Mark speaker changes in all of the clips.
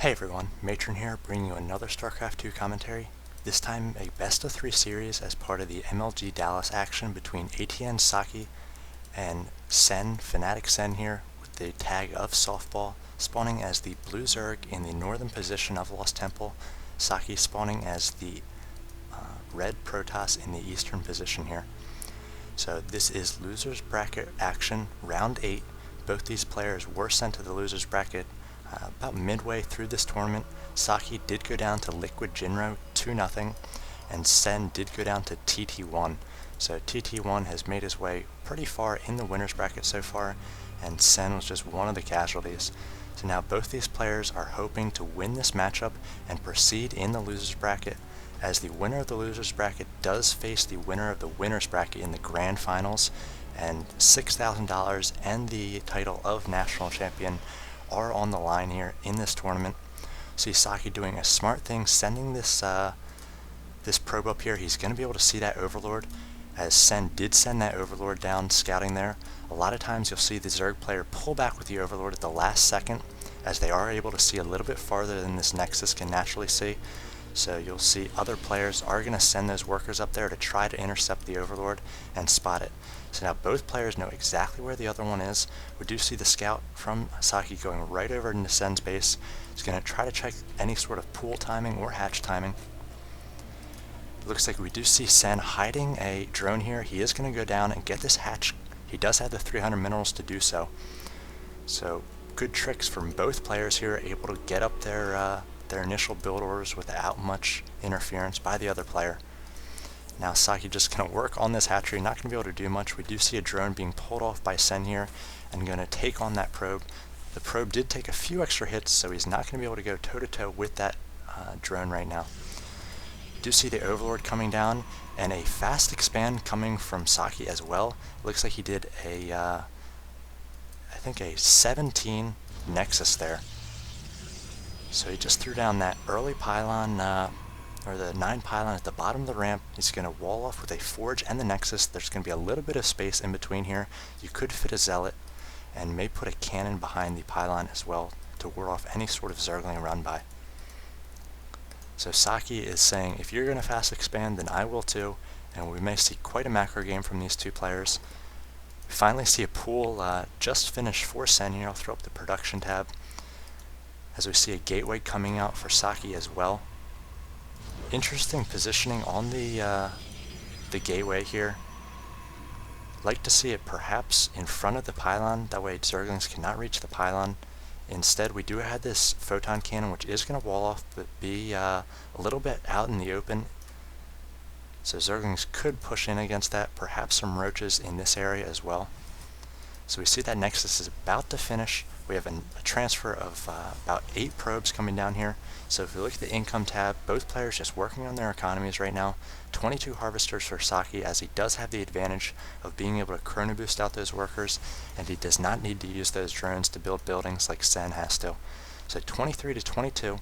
Speaker 1: Hey everyone, Matron here, bringing you another StarCraft 2 commentary, this time a best of 3 series as part of the MLG Dallas action between ATN Socke and Sen, Fnatic Sen here, with the tag of Softball, spawning as the Blue Zerg in the northern position of Lost Temple, Socke spawning as the Red Protoss in the eastern position here. So this is Losers Bracket action, round 8. Both these players were sent to the Losers Bracket about midway through this tournament. Socke did go down to Liquid Jinro 2-0, and Sen did go down to TT1. So TT1 has made his way pretty far in the winners bracket so far, and Sen was just one of the casualties. So now both these players are hoping to win this matchup and proceed in the losers bracket, as the winner of the losers bracket does face the winner of the winners bracket in the grand finals, and $6,000 and the title of national champion are on the line here in this tournament. See Socke doing a smart thing, sending this this probe up here. He's going to be able to see that Overlord, as Sen did send that Overlord down scouting there. A lot of times you'll see the Zerg player pull back with the Overlord at the last second, as they are able to see a little bit farther than this Nexus can naturally see. So you'll see other players are going to send those workers up there to try to intercept the Overlord and spot it. So now both players know exactly where the other one is. We do see the scout from Socke going right over into Sen's base. He's going to try to check any sort of pool timing or hatch timing. It looks like we do see Sen hiding a drone here. He is going to go down and get this hatch. He does have the 300 minerals to do so. So good tricks from both players here, able to get up their initial build orders without much interference by the other player. Now Socke just going to work on this hatchery, not going to be able to do much. We do see a drone being pulled off by Sen here and going to take on that probe. The probe did take a few extra hits, so he's not going to be able to go toe-to-toe with that drone right now. We do see the Overlord coming down and a fast expand coming from Socke as well. Looks like he did a, I think a 17 Nexus there. So he just threw down that early pylon, or the 9 pylon at the bottom of the ramp. He's going to wall off with a Forge and the Nexus. There's going to be a little bit of space in between here. You could fit a Zealot, and may put a cannon behind the pylon as well to ward off any sort of Zergling run by. So Socke is saying, if you're going to fast expand, then I will too, and we may see quite a macro game from these two players. We finally see a pool just finished for Sen here. I'll throw up the production tab, as we see a gateway coming out for Socke as well. Interesting positioning on the gateway here. Like to see it perhaps in front of the pylon, that way Zerglings cannot reach the pylon. Instead, we do have this photon cannon, which is going to wall off, but be a little bit out in the open. So Zerglings could push in against that, perhaps some roaches in this area as well. So we see that Nexus is about to finish. We have a transfer of about 8 probes coming down here. So if we look at the income tab, both players just working on their economies right now. 22 harvesters for Socke, as he does have the advantage of being able to chrono boost out those workers, and he does not need to use those drones to build buildings like Sen has to. So 23 to 22.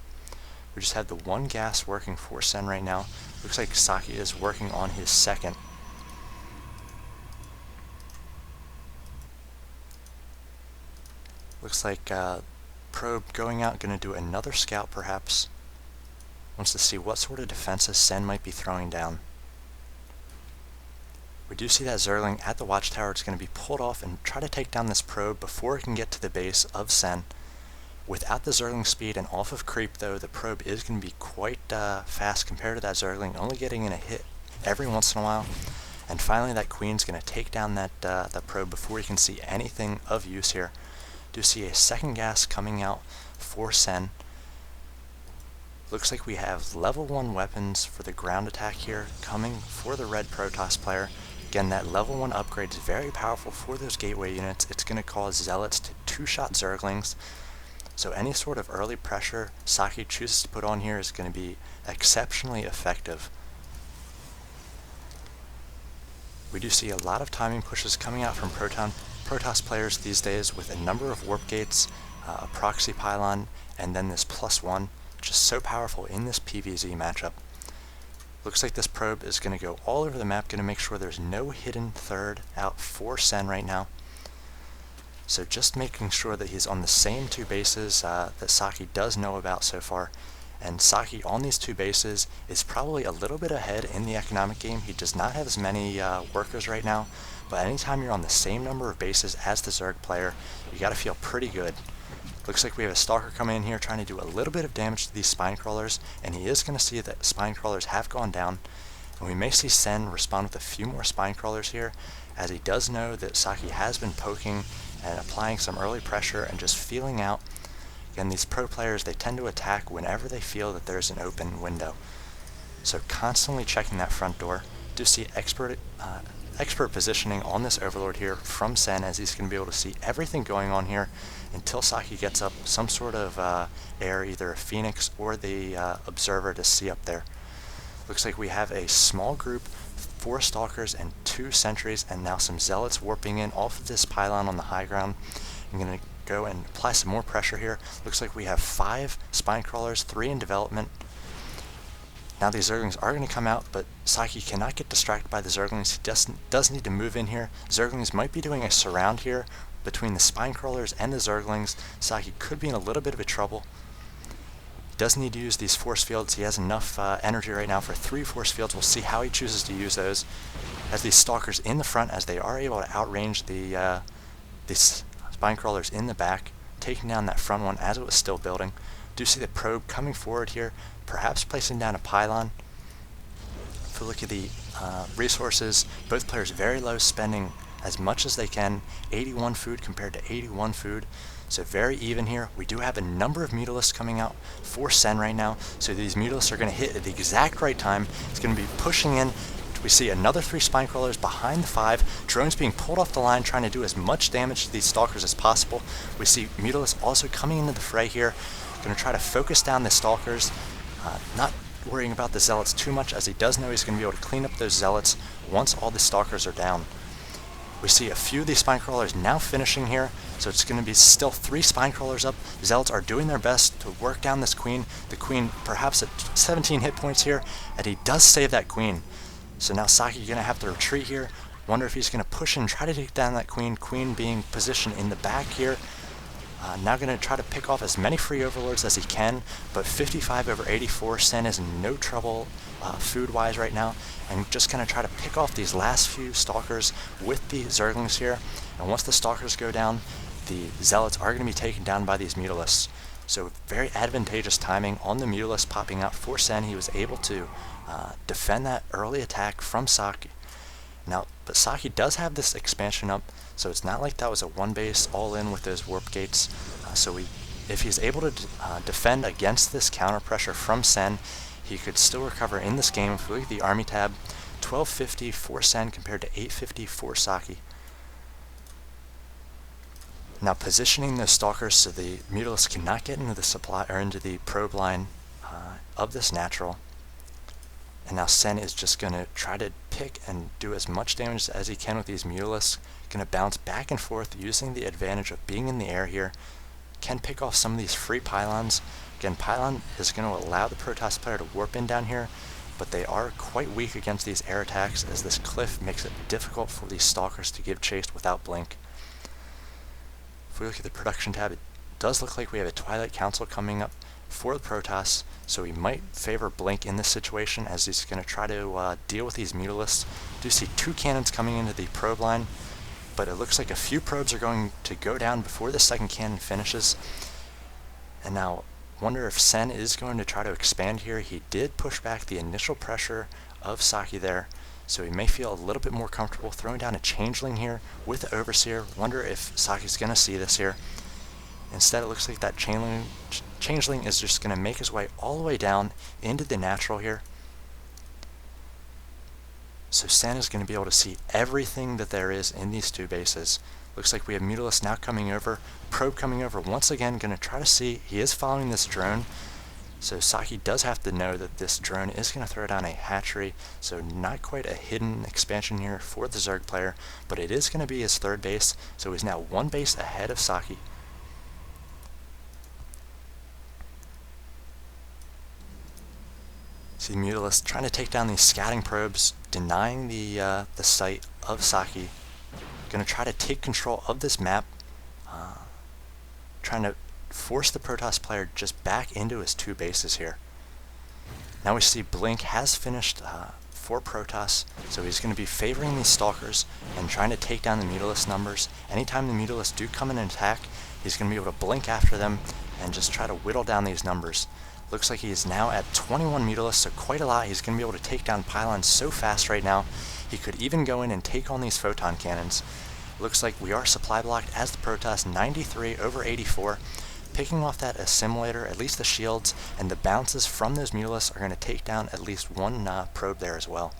Speaker 1: We just have the 1 gas working for Sen right now. Looks like Socke is working on his second. Looks like probe going out, going to do another scout perhaps. Wants to see what sort of defenses Sen might be throwing down. We do see that Zergling at the watchtower. It's going to be pulled off and try to take down this probe before it can get to the base of Sen. Without the Zergling speed and off of creep though, the probe is going to be quite fast compared to that Zergling, only getting in a hit every once in a while. And finally that Queen's going to take down that probe before you can see anything of use here. Do see a second gas coming out for Sen. Looks like we have level 1 weapons for the ground attack here coming for the red Protoss player. Again, that level 1 upgrade is very powerful for those gateway units. It's going to cause Zealots to 2-shot Zerglings. So any sort of early pressure Socke chooses to put on here is going to be exceptionally effective. We do see a lot of timing pushes coming out from Protoss players these days, with a number of warp gates, a proxy pylon, and then this +1, which is so powerful in this PvZ matchup. Looks like this probe is going to go all over the map, going to make sure there's no hidden third out for Sen right now. So just making sure that he's on the same two bases that Socke does know about so far. And Socke on these two bases is probably a little bit ahead in the economic game. He does not have as many workers right now, but anytime you're on the same number of bases as the Zerg player, you gotta feel pretty good. Looks like we have a Stalker coming in here trying to do a little bit of damage to these Spine Crawlers, and he is going to see that Spine Crawlers have gone down. And we may see Sen respond with a few more Spine Crawlers here, as he does know that Socke has been poking and applying some early pressure and just feeling out. Again, these pro players, they tend to attack whenever they feel that there's an open window. So constantly checking that front door. Do see expert positioning on this Overlord here from Sen, as he's going to be able to see everything going on here until Socke gets up some sort of air, either a Phoenix or the Observer to see up there. Looks like we have a small group, 4 Stalkers and 2 Sentries, and now some Zealots warping in off of this pylon on the high ground. I'm going to go and apply some more pressure here. Looks like we have 5 Spine Crawlers, 3 in development. Now these Zerglings are going to come out, but Socke cannot get distracted by the Zerglings. He does need to move in here. Zerglings might be doing a surround here between the Spine Crawlers and the Zerglings. Socke could be in a little bit of trouble. He does need to use these force fields. He has enough energy right now for 3 force fields. We'll see how he chooses to use those. As these Stalkers in the front, as they are able to outrange these Spine Crawlers in the back, taking down that front one as it was still building. Do see the probe coming forward here, perhaps placing down a pylon. If we look at the resources, both players very low, spending as much as they can. 81 food compared to 81 food, so very even here. We do have a number of Mutalisks coming out for Sen right now, so these Mutalisks are going to hit at the exact right time. It's going to be pushing in. We see another 3 Spine Crawlers behind the 5. Drones being pulled off the line, trying to do as much damage to these Stalkers as possible. We see Mutalisks also coming into the fray here. Going to try to focus down the Stalkers, not worrying about the Zealots too much, as he does know he's going to be able to clean up those Zealots once all the Stalkers are down. We see a few of these Spine Crawlers now finishing here, so it's going to be still 3 Spine Crawlers up. The Zealots are doing their best to work down this Queen. The Queen perhaps at 17 hit points here, and he does save that Queen. So now Socke going to have to retreat here. Wonder if he's going to push and try to take down that Queen. Queen being positioned in the back here. Now going to try to pick off as many free Overlords as he can, but 55 over 84, Sen is in no trouble food-wise right now, and just going to try to pick off these last few Stalkers with the Zerglings here, and once the Stalkers go down, the Zealots are going to be taken down by these Mutalisks. So very advantageous timing on the Mutalist popping out for Sen. He was able to defend that early attack from Socke. Now, but Socke does have this expansion up, so it's not like that was a one base all in with those warp gates. If he's able to defend against this counter pressure from Sen, he could still recover in this game. If we look at the army tab, 1250 for Sen compared to 850 for Socke. Now positioning the Stalkers so the Mutalisks cannot get into the supply or into the probe line of this natural. And now Sen is just going to try to pick and do as much damage as he can with these Mutalisks. Going to bounce back and forth using the advantage of being in the air here. Can pick off some of these free pylons. Again, pylon is going to allow the Protoss player to warp in down here, but they are quite weak against these air attacks, as this cliff makes it difficult for these Stalkers to give chase without blink. If we look at the production tab, it does look like we have a Twilight Council coming up for the Protoss, so he might favor blink in this situation, as he's going to try to deal with these Mutalisks. Do see 2 cannons coming into the probe line, but it looks like a few probes are going to go down before the second cannon finishes. And now, wonder if Sen is going to try to expand here. He did push back the initial pressure of Socke there, so he may feel a little bit more comfortable throwing down a Changeling here with the Overseer. Wonder if Socke's going to see this here. Instead, it looks like that Changeling is just going to make his way all the way down into the natural here. So Sen is going to be able to see everything that there is in these 2 bases. Looks like we have Mutalisks now coming over, probe coming over once again, going to try to see. He is following this drone, so Socke does have to know that this drone is going to throw down a hatchery, so not quite a hidden expansion here for the Zerg player, but it is going to be his 3rd base, so he's now 1 base ahead of Socke. See Mutalisks trying to take down these scouting probes, denying the site of Socke. Going to try to take control of this map, trying to force the Protoss player just back into his 2 bases here. Now we see Blink has finished 4 Protoss, so he's going to be favoring these Stalkers and trying to take down the Mutalisk numbers. Anytime the Mutalisks do come in and attack, he's going to be able to blink after them and just try to whittle down these numbers. Looks like he is now at 21 Mutalisks, so quite a lot. He's going to be able to take down pylons so fast right now. He could even go in and take on these photon cannons. Looks like we are supply blocked as the Protoss, 93 over 84. Picking off that assimilator, at least the shields, and the bounces from those Mutalisks are going to take down at least one probe there as well.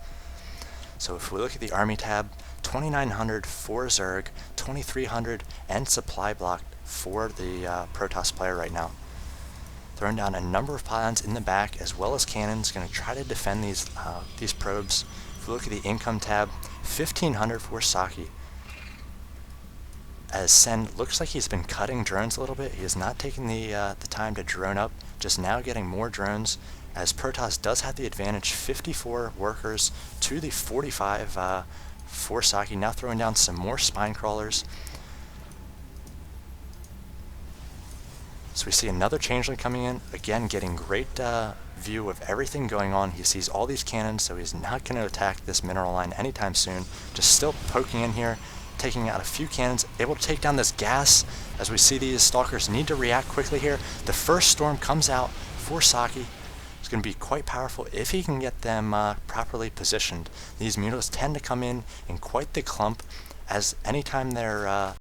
Speaker 1: So if we look at the Army tab, 2,900 for Zerg, 2,300 and supply blocked for the Protoss player right now. Throwing down a number of pylons in the back as well as cannons, going to try to defend these probes. If we look at the income tab, 1,500 for Socke. As Sen looks like he's been cutting drones a little bit. He is not taking the time to drone up, just now getting more drones, as Protoss does have the advantage, 54 workers to the 45 for Socke. Now throwing down some more spine crawlers. So we see another changeling coming in, again getting great view of everything going on. He sees all these cannons, so he's not going to attack this mineral line anytime soon. Just still poking in here, taking out a few cannons, able to take down this gas, as we see these Stalkers need to react quickly here. The first storm comes out for Socke. It's going to be quite powerful if he can get them properly positioned. These Mutalisks tend to come in quite the clump, as anytime they're